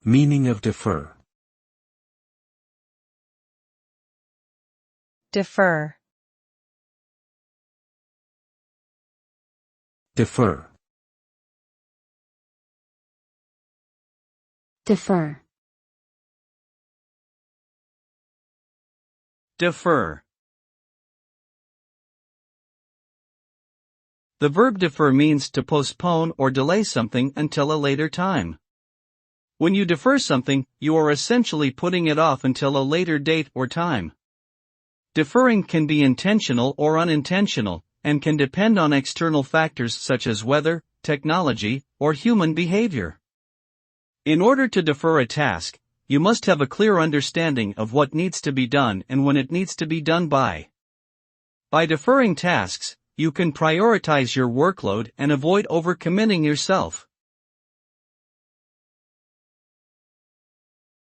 Meaning of defer. Defer. Defer. Defer. Defer. The verb defer means to postpone or delay something until a later time. When you defer something, you are essentially putting it off until a later date or time. Deferring can be intentional or unintentional, and can depend on external factors such as weather, technology, or human behavior. In order to defer a task, you must have a clear understanding of what needs to be done and when it needs to be done by. By deferring tasks, you can prioritize your workload and avoid overcommitting yourself.